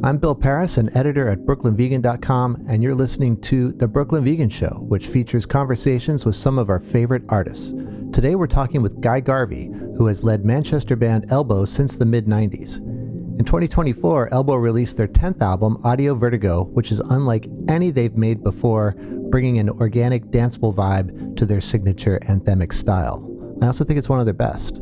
I'm Bill Pearis, an editor at BrooklynVegan.com, and you're listening to The Brooklyn Vegan Show, which features conversations with some of our favorite artists. Today we're talking with Guy Garvey, who has led Manchester band Elbow since the mid-90s. In 2024, Elbow released their 10th album, Audio Vertigo, which is unlike any they've made before, bringing an organic, danceable vibe to their signature anthemic style. I also think it's one of their best.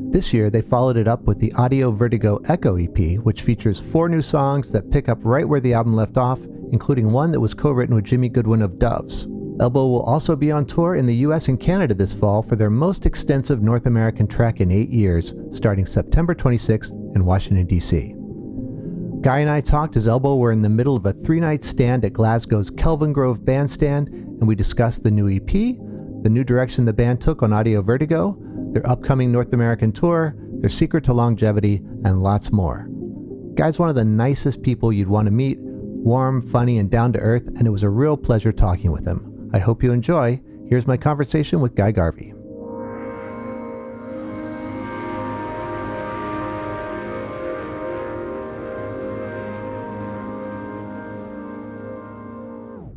This year, they followed it up with the Audio Vertigo Echo EP, which features 4 new songs that pick up right where the album left off, including one that was co-written with Jimmy Goodwin of Doves. Elbow will also be on tour in the US and Canada this fall for their most extensive North American trek in 8 years, starting September 26th in Washington, D.C. Guy and I talked as Elbow were in the middle of a 3-night stand at Glasgow's Kelvin Grove Bandstand, and we discussed the new EP, the new direction the band took on Audio Vertigo, their upcoming North American tour, their secret to longevity, and lots more. Guy's one of the nicest people you'd want to meet, warm, funny, and down to earth, and it was a real pleasure talking with him. I hope you enjoy. Here's my conversation with Guy Garvey.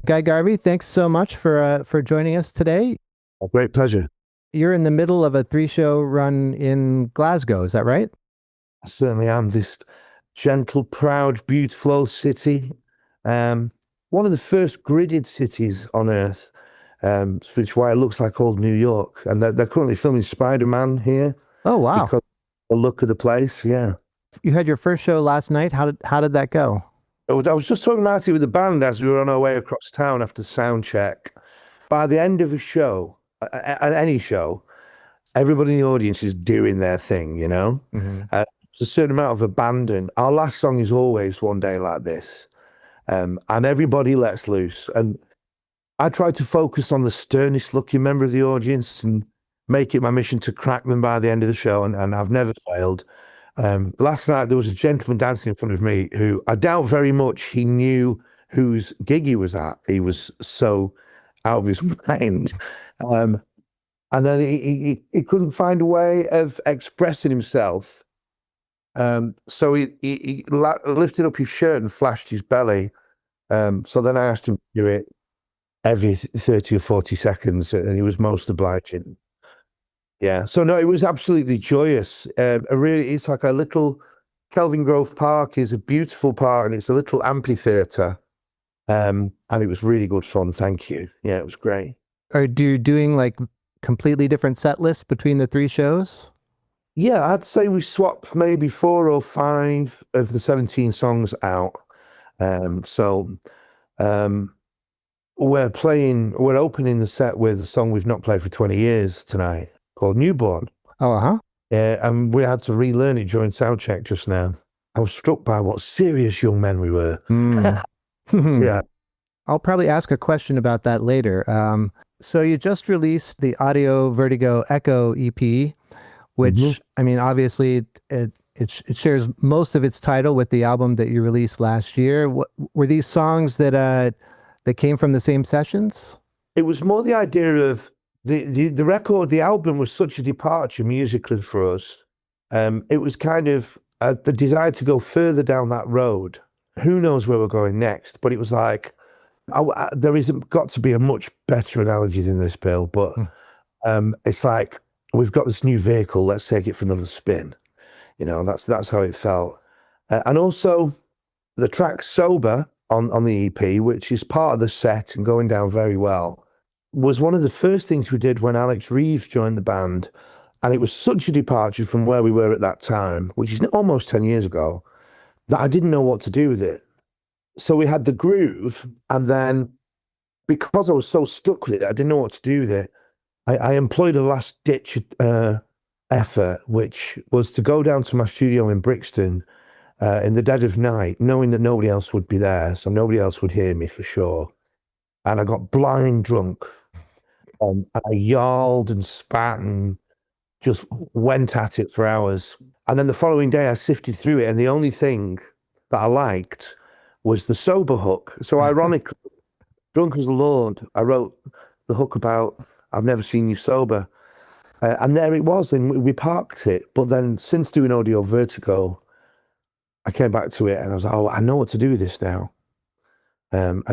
Guy Garvey, thanks so much for joining us today. A great pleasure. You're in the middle of a 3-show run in Glasgow, is that right? I certainly am. This gentle, proud, beautiful old city. One of the first gridded cities on Earth, which is why it looks like old New York. And they're currently filming Spider-Man here. Oh, wow. Because of the look of the place, yeah. You had your first show last night. How did that go? I was just talking about it with the band as we were on our way across town after sound check. By the end of a show, at any show, everybody in the audience is doing their thing, you know? Mm-hmm. There's a certain amount of abandon. Our last song is always One Day Like This. And everybody lets loose. And I try to focus on the sternest looking member of the audience and make it my mission to crack them by the end of the show, and I've never failed. Last night there was a gentleman dancing in front of me who I doubt very much he knew whose gig he was at. He was so out of his mind. And then he couldn't find a way of expressing himself. So he lifted up his shirt and flashed his belly. So then I asked him to do it every 30 or 40 seconds, and he was most obliging. Yeah. So no, it was absolutely joyous. It's like a little Kelvin Grove Park is a beautiful park, and it's a little amphitheater. And it was really good fun. Thank you. Yeah, it was great. Are you doing like completely different set lists between the 3 shows? Yeah, I'd say we swap maybe 4 or 5 of the 17 songs out. We're opening the set with a song we've not played for 20 years tonight called Newborn. Oh, uh-huh. Yeah, and we had to relearn it during sound check just now. I was struck by what serious young men we were. Yeah. I'll probably ask a question about that later. So you just released the Audio Vertigo Echo EP, which, I mean, obviously it shares most of its title with the album that you released last year. Were these songs that came from the same sessions? It was more the idea of the record, the album was such a departure musically for us. It was kind of the desire to go further down that road. Who knows where we're going next? But it was like, there isn't got to be a much better analogy than this, Bill, but it's like, we've got this new vehicle, let's take it for another spin. You know, that's how it felt. And also the track Sober on the EP, which is part of the set and going down very well, was one of the first things we did when Alex Reeves joined the band. And it was such a departure from where we were at that time, which is almost 10 years ago, that I didn't know what to do with it. So we had the groove, and then because I was so stuck with it, I didn't know what to do with it. I employed a last-ditch effort, which was to go down to my studio in Brixton in the dead of night, knowing that nobody else would be there, so nobody else would hear me for sure. And I got blind drunk, and I yarled and spat and just went at it for hours. And then the following day I sifted through it, and the only thing that I liked was the sober hook. So ironically, drunk as a lord, I wrote the hook about, I've never seen you sober. And there it was, and we parked it. But then since doing Audio Vertigo, I came back to it and I was like, oh, I know what to do with this now. And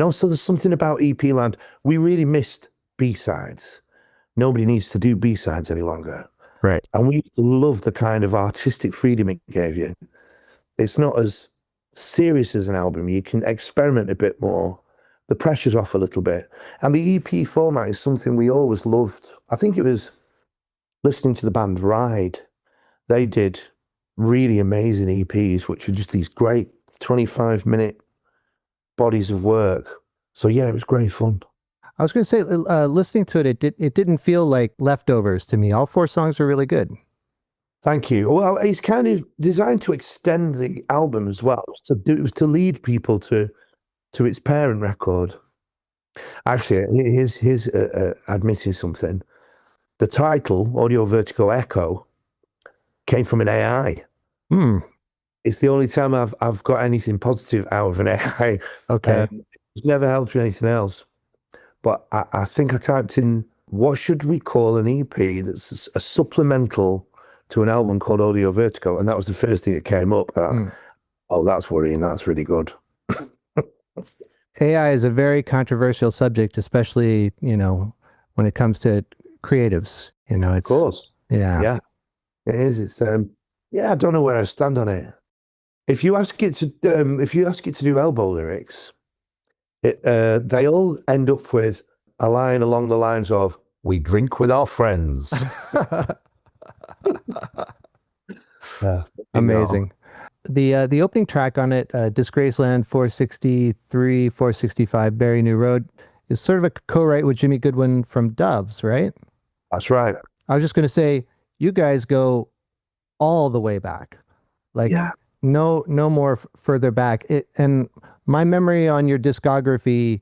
also there's something about EP Land. We really missed B-sides. Nobody needs to do B-sides any longer. Right. And we love the kind of artistic freedom it gave you. It's not as serious as an album. You can experiment a bit more. The pressure's off a little bit. And the EP format is something we always loved. I think it was listening to the band Ride. They did really amazing EPs, which are just these great 25-minute bodies of work. So yeah, it was great fun. I was going to say, listening to it, it didn't feel like leftovers to me. All 4 songs were really good. Thank you. Well, it's kind of designed to extend the album as well. It was to lead people to its parent record. Actually, here's admitting something. The title, Audio Vertigo Echo, came from an AI. It's the only time I've got anything positive out of an AI. Okay. It's never helped with anything else. But I think I typed in, what should we call an EP that's a supplemental to an album called Audio Vertigo? And that was the first thing that came up. Oh, that's worrying. That's really good. AI is a very controversial subject, especially, when it comes to creatives. It's, of course. Yeah. Yeah, it is. It's, I don't know where I stand on it. If you ask it to do elbow lyrics, they all end up with a line along the lines of, we drink with our friends. Amazing. The opening track on it, Disgraceland 463, 465, Barry New Road, is sort of a co-write with Jimmy Goodwin from Doves, right? That's right. I was just going to say, you guys go all the way back. Like, no more further back. And my memory on your discography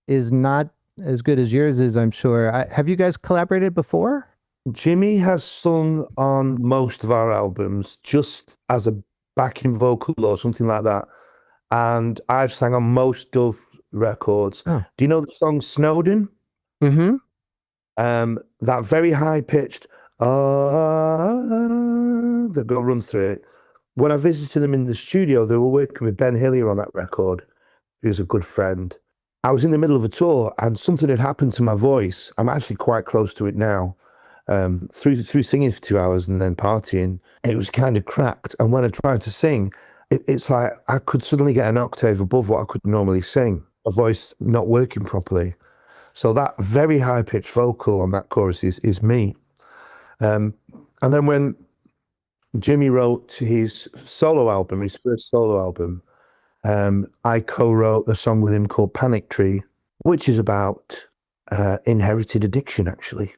is not as good as yours is, I'm sure. Have you guys collaborated before? Jimmy has sung on most of our albums just as a backing vocal or something like that. And I've sang on most Dove records. Oh. Do you know the song Snowden? Mm-hmm. That very high-pitched, that Bill runs through it. When I visited them in the studio, they were working with Ben Hillier on that record, who's a good friend. I was in the middle of a tour and something had happened to my voice. I'm actually quite close to it now. Through singing for 2 hours and then partying, it was kind of cracked. And when I tried to sing, it's like I could suddenly get an octave above what I could normally sing, a voice not working properly. So that very high-pitched vocal on that chorus is me. And then when Jimmy wrote his solo album, his first solo album, I co-wrote a song with him called Panic Tree, which is about inherited addiction, actually.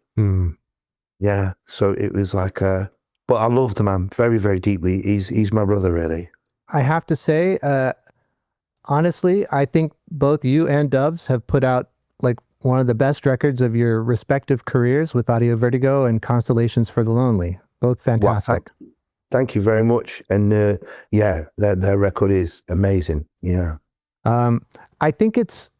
Yeah, so it was like but I love the man very, very deeply. He's my brother, really. I have to say, honestly, I think both you and Doves have put out like one of the best records of your respective careers with Audio Vertigo and Constellations for the Lonely. Both fantastic. Wow, thank you very much. And their record is amazing. Yeah. I think it's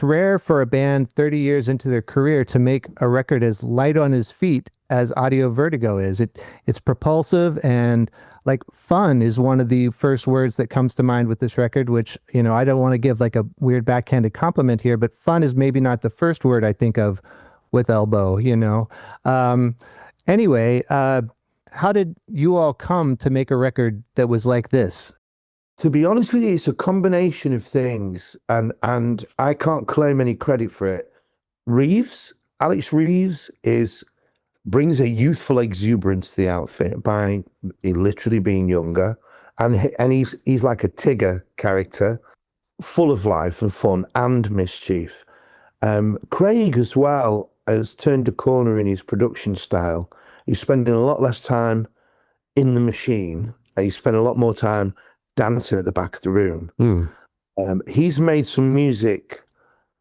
rare for a band 30 years into their career to make a record as light on his feet as Audio Vertigo is. It's propulsive and like fun is one of the first words that comes to mind with this record, which, I don't want to give like a weird backhanded compliment here, but fun is maybe not the first word I think of with Elbow, Anyway, how did you all come to make a record that was like this? To be honest with you, it's a combination of things, and I can't claim any credit for it. Alex Reeves brings a youthful exuberance to the outfit by literally being younger, and he's like a Tigger character, full of life and fun and mischief. Craig as well has turned a corner in his production style. He's spending a lot less time in the machine, and he's spending a lot more time dancing at the back of the room. He's made some music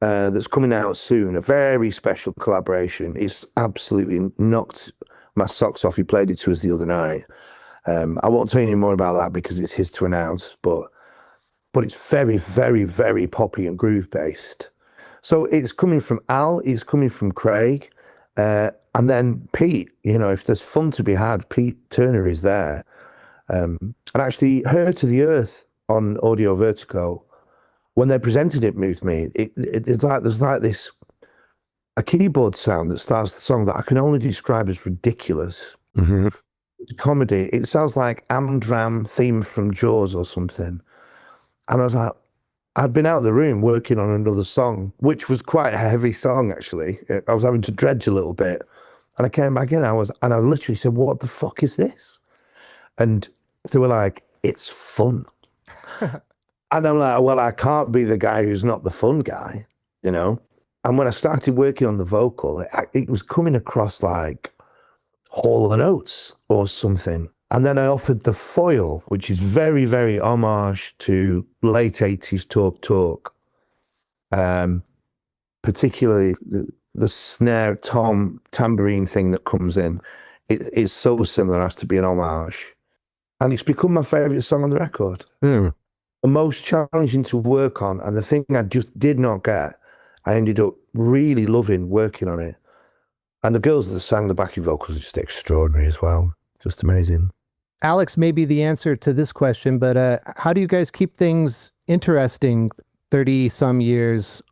that's coming out soon, a very special collaboration. It's absolutely knocked my socks off. He played it to us the other night. I won't tell you any more about that because it's his to announce, but it's very, very, very poppy and groove based. So it's coming from Al, it's coming from Craig, and then Pete. If there's fun to be had, Pete Turner is there. And actually, Her to the Earth on Audio Vertigo, when they presented it with me, it's like there's like this a keyboard sound that starts the song that I can only describe as ridiculous. Mm-hmm. It's a comedy. It sounds like Amdram theme from Jaws or something. And I was like, I'd been out of the room working on another song, which was quite a heavy song, actually. I was having to dredge a little bit. And I came back in, and I literally said, what the fuck is this? And they were like, it's fun. And I'm like, well, I can't be the guy who's not the fun guy, you know? And when I started working on the vocal, it was coming across like Hall and Oates or something. And then I offered the foil, which is very, very homage to late 80s talk, particularly the snare tom tambourine thing that comes in. It's so similar as to be an homage. And it's become my favourite song on the record. Mm. The most challenging to work on, and the thing I just did not get, I ended up really loving working on it. And the girls that sang the backing vocals are just extraordinary as well. Just amazing. Alex may be the answer to this question, but how do you guys keep things interesting 30 some years?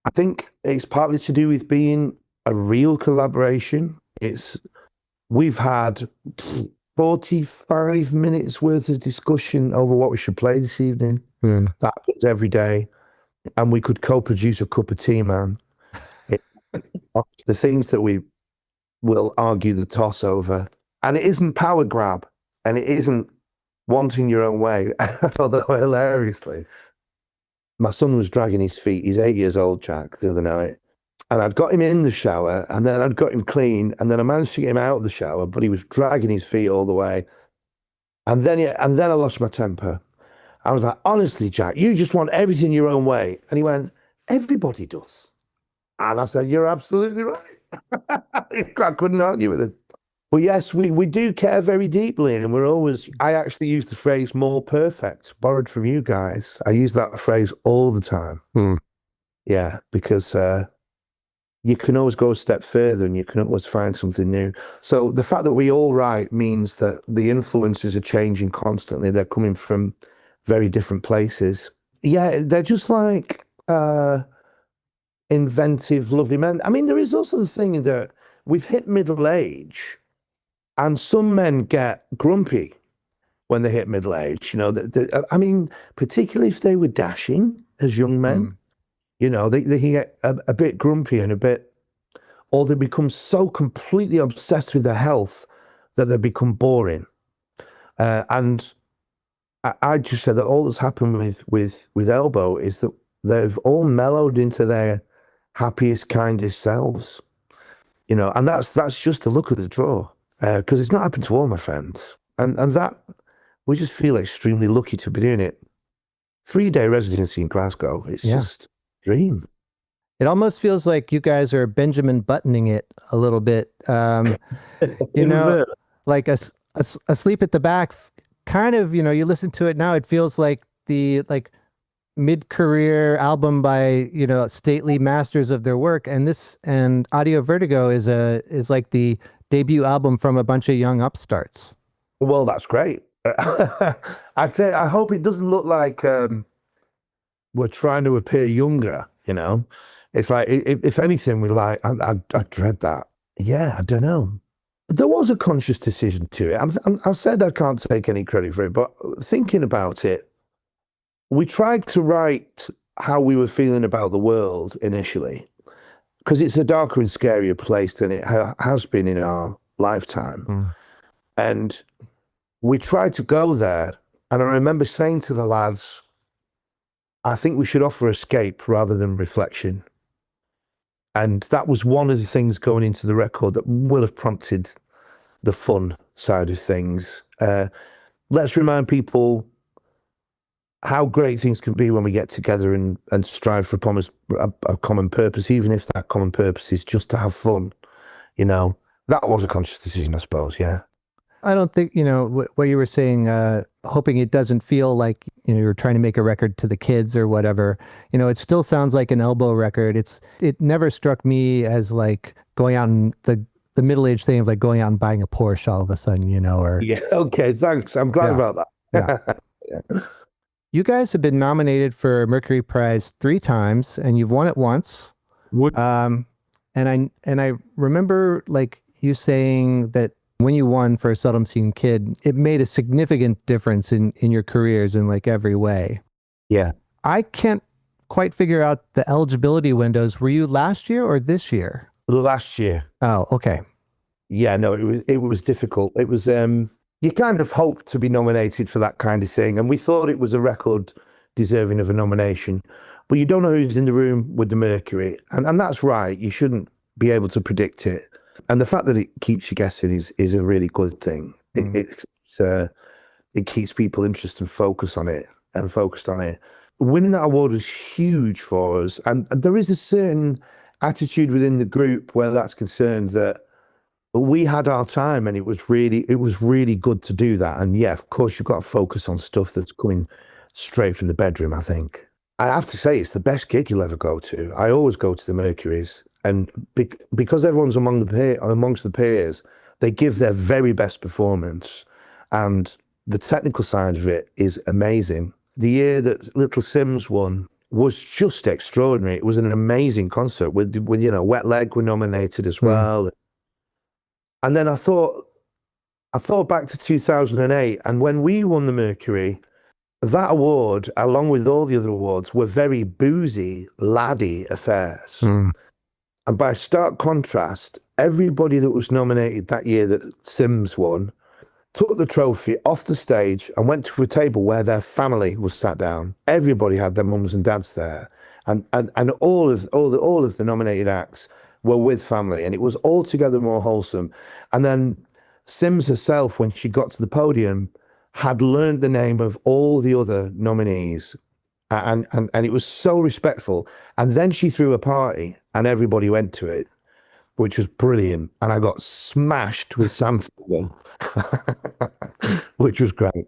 I think it's partly to do with being a real collaboration. We've had 45 minutes worth of discussion over what we should play this evening. Mm. That happens every day. And we could co-produce a cup of tea, man. The things that we will argue the toss over. And it isn't power grab. And it isn't wanting your own way. Although hilariously, my son was dragging his feet. He's 8 years old, Jack, the other night. And I'd got him in the shower, and then I'd got him clean, and then I managed to get him out of the shower, but he was dragging his feet all the way. And then I lost my temper. I was like, honestly, Jack, you just want everything your own way. And he went, everybody does. And I said, you're absolutely right. I couldn't argue with him. But yes, we do care very deeply, and I actually use the phrase more perfect, borrowed from you guys. I use that phrase all the time. Hmm. Yeah, because you can always go a step further and you can always find something new. So the fact that we all write means that the influences are changing constantly. They're coming from very different places. Yeah, they're just like inventive, lovely men. I mean, there is also the thing that we've hit middle age, and some men get grumpy when they hit middle age. You know, I mean, particularly if they were dashing as young men, you know, they can get a bit grumpy and or they become so completely obsessed with their health that they become boring. And I just said that all that's happened with Elbow is that they've all mellowed into their happiest, kindest selves. You know, and that's just the look of the draw. Because it's not happened to all my friends. And that, we just feel extremely lucky to be doing it. 3-day residency in Glasgow, it's just a dream. It almost feels like you guys are Benjamin Buttoning it a little bit. You know, like Asleep at the Back, kind of, you know, you listen to it now, it feels like the mid-career album by, you know, stately masters of their work. And Audio Vertigo is like the debut album from a bunch of young upstarts. Well, that's great. I hope it doesn't look like we're trying to appear younger, you know? It's like, if anything, I dread that. Yeah, I don't know. There was a conscious decision to it. I said I can't take any credit for it, but thinking about it, we tried to write how we were feeling about the world initially, because it's a darker and scarier place than it has been in our lifetime. Mm. And we tried to go there. And I remember saying to the lads, I think we should offer escape rather than reflection. And that was one of the things going into the record that will have prompted the fun side of things. Let's remind people how great things can be when we get together and strive for a common purpose, even if that common purpose is just to have fun. You know, that was a conscious decision, I suppose, yeah. I don't think, you know, what you were saying, hoping it doesn't feel like, you know, you're trying to make a record to the kids or whatever. You know, it still sounds like an Elbow record. It never struck me as like going out in the the middle-aged thing of like going out and buying a Porsche all of a sudden, you know, or Yeah. Okay. Thanks. I'm glad about that. yeah. Yeah. You guys have been nominated for a Mercury Prize 3 times, and you've won it once. Would And I remember like you saying that when you won for a Seldom Seen Kid, it made a significant difference in your careers in like every way. Yeah. I can't quite figure out the eligibility windows. Were you last year or this year? Last year. Oh, okay. Yeah. No, it was difficult. It was you kind of hoped to be nominated for that kind of thing, and we thought it was a record deserving of a nomination. But you don't know who's in the room with the Mercury, and that's right. You shouldn't be able to predict it, and the fact that it keeps you guessing is a really good thing. It keeps people interested and focused on it. Winning that award was huge for us, and there is a certain attitude within the group where that's concerned that we had our time, and it was really good to do that. And yeah, of course, you've got to focus on stuff that's coming straight from the bedroom. I think I have to say it's the best gig you'll ever go to. I always go to the Mercuries, and because everyone's amongst the peers, they give their very best performance, and the technical side of it is amazing. The year that Little Sims won was just extraordinary. It was an amazing concert with you know, Wet Leg were nominated as well. And then I thought back to 2008, and when we won the Mercury, that award, along with all the other awards, were very boozy, laddie affairs. And by stark contrast, everybody that was nominated that year that Sims won took the trophy off the stage and went to a table where their family was sat down. Everybody had their mums and dads there, and all of the nominated acts were with family, and it was altogether more wholesome. And then Sims herself, when she got to the podium, had learned the name of all the other nominees, and it was so respectful. And then she threw a party, and everybody went to it, which was brilliant. And I got smashed with Sam Fuller, which was great.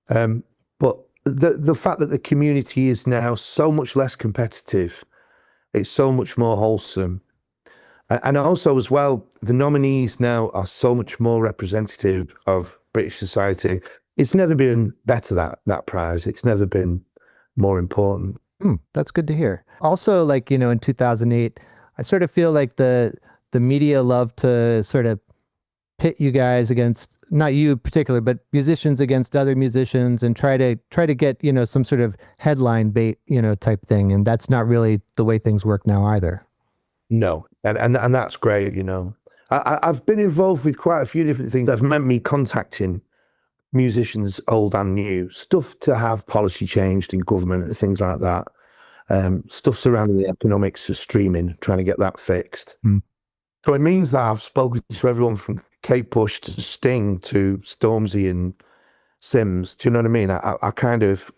But the fact that the community is now so much less competitive, it's so much more wholesome. And also as well, the nominees now are so much more representative of British society. It's never been better, that prize. It's never been more important. That's good to hear. Also, like, you know, in 2008, I sort of feel like the media loved to sort of pit you guys against, not you particularly, but musicians against other musicians, and try to get, you know, some sort of headline bait, you know, type thing. And that's not really the way things work now either. No, and that's great, you know. I've been involved with quite a few different things that have meant me contacting musicians, old and new, stuff to have policy changed in government and things like that. Stuff surrounding the economics of streaming, trying to get that fixed. So it means that I've spoken to everyone from Kate Bush to Sting to Stormzy and Sims. Do you know what I mean? I kind of,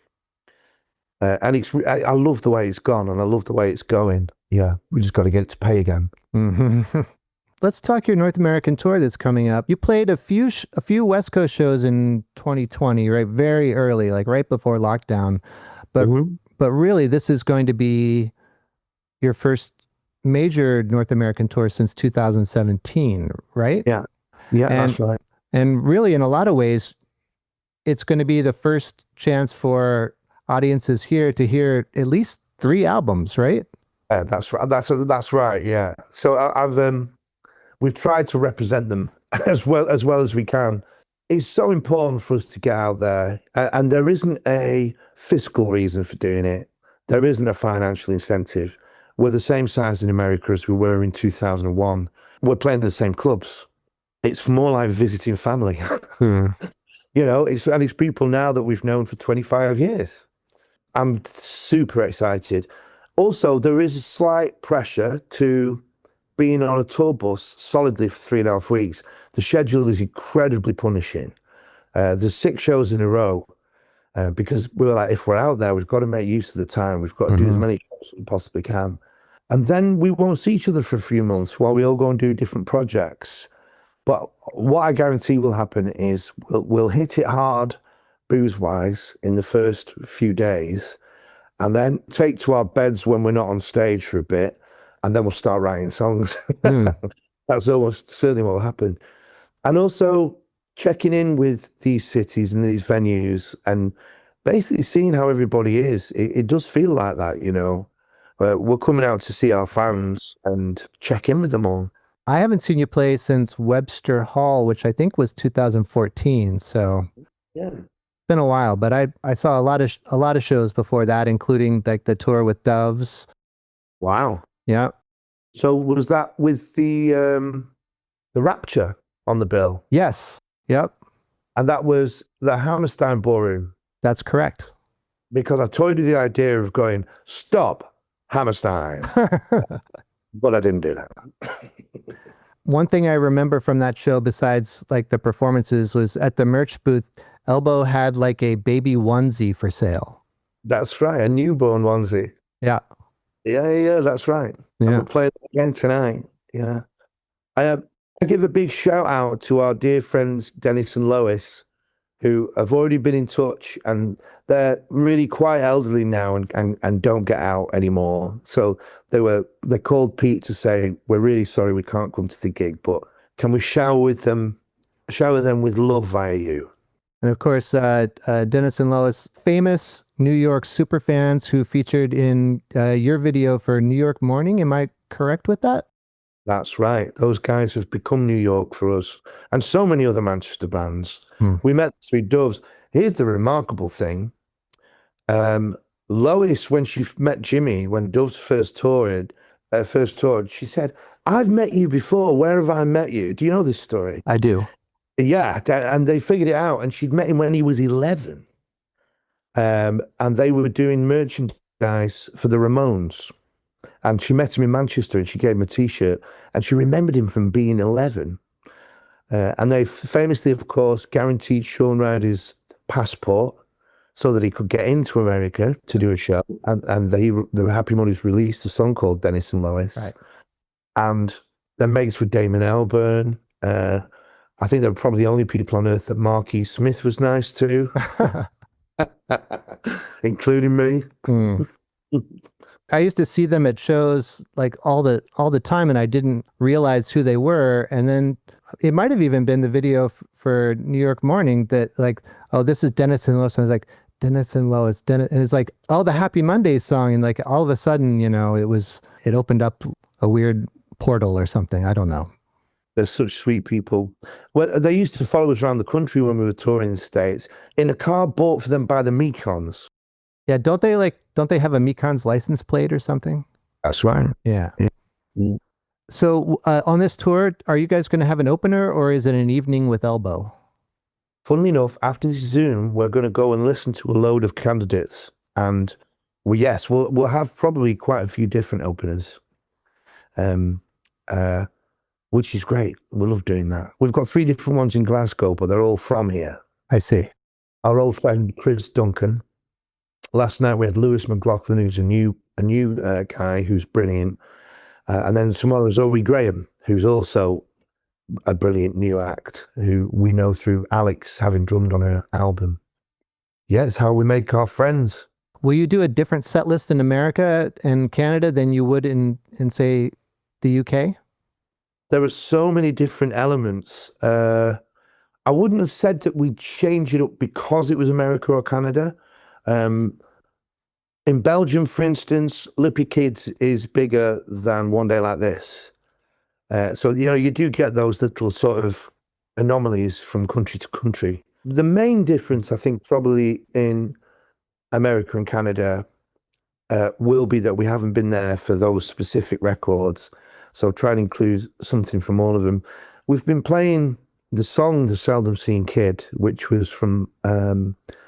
and I love the way it's gone, and I love the way it's going. Yeah, we just got to get it to pay again. Let's talk your North American tour that's coming up. You played a few West Coast shows in 2020, right? Very early, like right before lockdown. But really, this is going to be your first major North American tour since 2017, right? Yeah, that's right. And really, in a lot of ways, it's going to be the first chance for audiences here to hear at least 3 albums, right? Yeah, that's right. That's right. Yeah. So we've tried to represent them as well as we can. It's so important for us to get out there, and there isn't a fiscal reason for doing it. There isn't a financial incentive. We're the same size in America as we were in 2001. We're playing the same clubs. It's more like visiting family. You know, it's people now that we've known for 25 years. I'm super excited. Also, there is a slight pressure to being on a tour bus solidly for 3.5 weeks. The schedule is incredibly punishing. There's 6 shows in a row because we were like, if we're out there, we've got to make use of the time. We've got to do as many shows as we possibly can. And then we won't see each other for a few months while we all go and do different projects. But what I guarantee will happen is we'll hit it hard booze-wise in the first few days, and then take to our beds when we're not on stage for a bit, and then we'll start writing songs. That's almost certainly what will happen. And also checking in with these cities and these venues and basically seeing how everybody is. It does feel like that, you know. We're coming out to see our fans and check in with them all. I haven't seen you play since Webster Hall, which I think was 2014. So Yeah. it's been a while, but I saw a lot of shows before that, including like the tour with Doves. Wow. Yeah. So was that with the Rapture on the bill? Yes. Yep. And that was the Hammerstein Ballroom. That's correct. Because I toyed with the idea of going, stop, Hammerstein. But I didn't do that. One thing I remember from that show, besides like the performances, was at the merch booth, Elbow had like a baby onesie for sale. That's right, a newborn onesie. Yeah. Yeah, that's right. Yeah. I'm playing again tonight. Yeah. I give a big shout out to our dear friends, Dennis and Lois, who have already been in touch, and they're really quite elderly now and don't get out anymore. So they called Pete to say, we're really sorry we can't come to the gig, but can we shower them with love via you? And of course, Dennis and Lois, famous New York super fans who featured in your video for New York Morning. Am I correct with that? That's right. Those guys have become New York for us, and so many other Manchester bands. We met the Three Doves. Here's the remarkable thing. Lois, when she met Jimmy, when Doves first toured, she said, I've met you before. Where have I met you? Do you know this story? I do. Yeah, and they figured it out, and she'd met him when he was 11. And they were doing merchandise for the Ramones. And she met him in Manchester, and she gave him a T-shirt, and she remembered him from being 11. And they famously, of course, guaranteed Shaun Ryder's passport so that he could get into America to do a show. And the Happy Mondays released a song called Dennis and Lois. Right. And they're mates with Damon Albarn. I think they're probably the only people on earth that Mark E. Smith was nice to, including me. I used to see them at shows like all the time, and I didn't realize who they were. And then it might have even been the video for New York Morning that like, oh, this is Dennis and Lois. And I was like, Dennis and Lois, Dennis. And it's like, oh, the Happy Mondays song. And like all of a sudden, you know, it opened up a weird portal or something. I don't know. They're such sweet people. Well, they used to follow us around the country when we were touring the States in a car bought for them by the Mekons. Yeah, don't they have a Mekon's license plate or something? That's right. Yeah. Yeah. So on this tour, are you guys going to have an opener, or is it an evening with Elbow? Funnily enough, after this Zoom, we're going to go and listen to a load of candidates, and we'll have probably quite a few different openers, which is great. We love doing that. We've got 3 different ones in Glasgow, but they're all from here. I see. Our old friend Chris Duncan. Last night we had Lewis McLaughlin, who's a new guy who's brilliant, and then tomorrow is Zoe Graham, who's also a brilliant new act, who we know through Alex having drummed on her album. Yeah, it's how we make our friends. Will you do a different set list in America and Canada than you would in say the UK? There are so many different elements. I wouldn't have said that we'd change it up because it was America or Canada. In Belgium, for instance, Lippy Kids is bigger than One Day Like This. So, you know, you do get those little sort of anomalies from country to country. The main difference, I think, probably in America and Canada will be that we haven't been there for those specific records. So try and include something from all of them. We've been playing the song The Seldom Seen Kid, which was from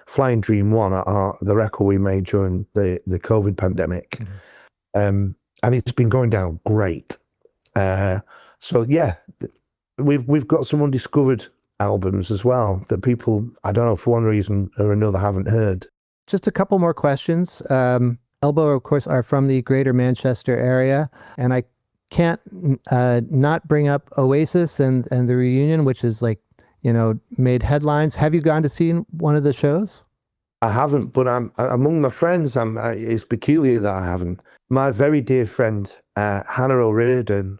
Flying Dream 1, the record we made during the COVID pandemic. And it's been going down great. So yeah, we've got some undiscovered albums as well that people, I don't know, for one reason or another haven't heard. Just a couple more questions. Elbow, of course, are from the greater Manchester area, and I can't not bring up Oasis and the reunion, which is like, you know, made headlines. Have you gone to see one of the shows? I haven't, but I'm among my friends. It's peculiar that I haven't. My very dear friend Hannah O'Riordan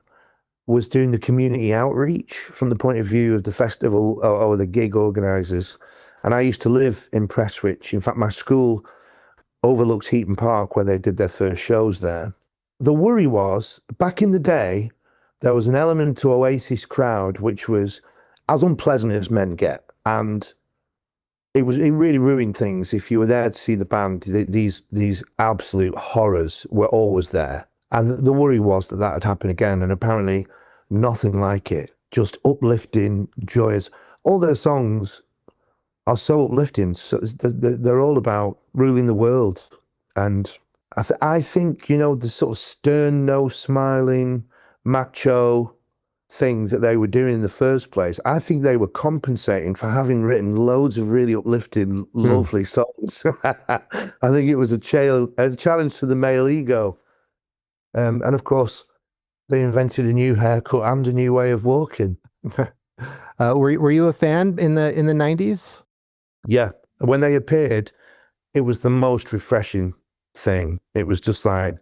was doing the community outreach from the point of view of the festival or the gig organisers. And I used to live in Prestwich. In fact, my school overlooks Heaton Park, where they did their first shows there. The worry was, back in the day, there was an element to Oasis crowd which was as unpleasant as men get. And it really ruined things. If you were there to see the band, these absolute horrors were always there. And the worry was that would happen again. And apparently nothing like it. Just uplifting, joyous. All their songs are so uplifting. So they're all about ruling the world. And I think, you know, the sort of stern, no smiling, macho thing that they were doing in the first place, I think they were compensating for having written loads of really uplifting, lovely songs. I think it was a challenge to the male ego. And of course, they invented a new haircut and a new way of walking. Were you a fan in the 90s? Yeah. When they appeared, it was the most refreshing thing. It was just like,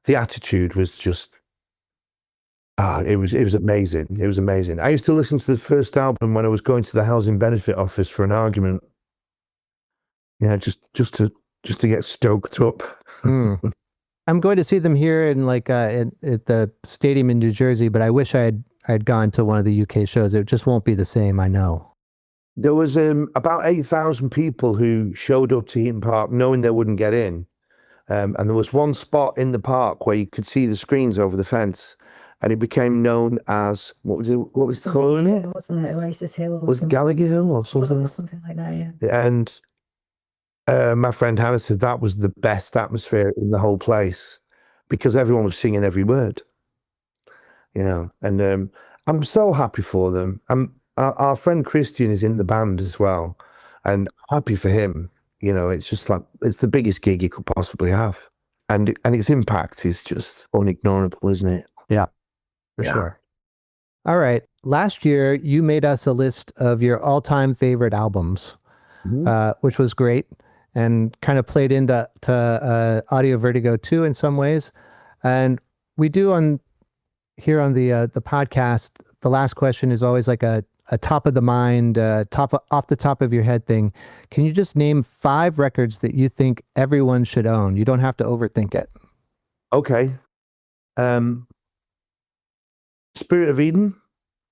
the attitude was just, it was amazing. It was amazing. I used to listen to the first album when I was going to the housing benefit office for an argument. Yeah, just to get stoked up. I'm going to see them here in at the stadium in New Jersey, but I wish I had gone to one of the UK shows. It just won't be the same, I know. There was about 8,000 people who showed up to Heaton Park knowing they wouldn't get in. And there was one spot in the park where you could see the screens over the fence, and it became known as, what was it called? Wasn't it Oasis Hill? Was it Gallagher Hill or something? Something like that, yeah. And my friend Hannah said that was the best atmosphere in the whole place because everyone was singing every word, you know. And I'm so happy for them. Our friend Christian is in the band as well, and happy for him. You know, it's just like, it's the biggest gig you could possibly have. And its impact is just unignorable, isn't it? Yeah, for sure. All right. Last year, you made us a list of your all-time favorite albums, which was great and kind of played into Audio Vertigo too in some ways. And we do here on the podcast, the last question is always like a top of the mind, off the top of your head thing. Can you just name 5 records that you think everyone should own? You don't have to overthink it. Okay. Spirit of Eden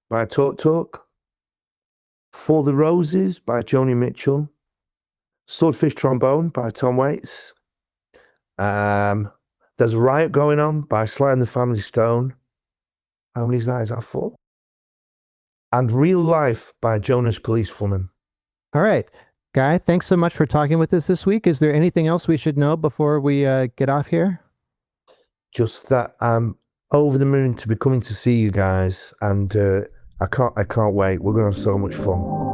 by Talk Talk. For the Roses by Joni Mitchell. Swordfish Trombone by Tom Waits. There's a Riot Going On by Sly and the Family Stone. How many is that? Is that 4? And Real Life by Jonas Policewoman. All right. Guy, thanks so much for talking with us this week. Is there anything else we should know before we get off here? Just that I'm over the moon to be coming to see you guys, and I can't wait. We're going to have so much fun.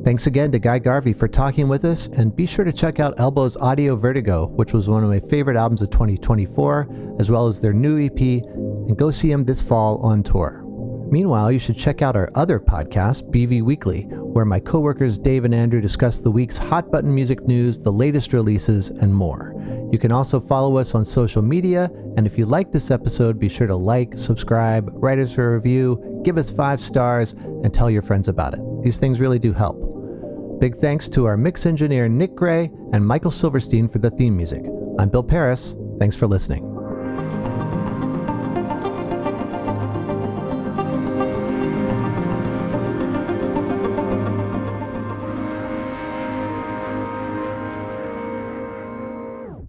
Thanks again to Guy Garvey for talking with us, and be sure to check out Elbow's Audio Vertigo, which was one of my favorite albums of 2024, as well as their new EP, and go see them this fall on tour. Meanwhile, you should check out our other podcast, BV Weekly, where my coworkers Dave and Andrew discuss the week's hot button music news, the latest releases, and more. You can also follow us on social media, and if you like this episode, be sure to like, subscribe, write us a review, give us 5 stars, and tell your friends about it. These things really do help. Big thanks to our mix engineer Nick Gray and Michael Silverstein for the theme music. I'm Bill Pearis. Thanks for listening.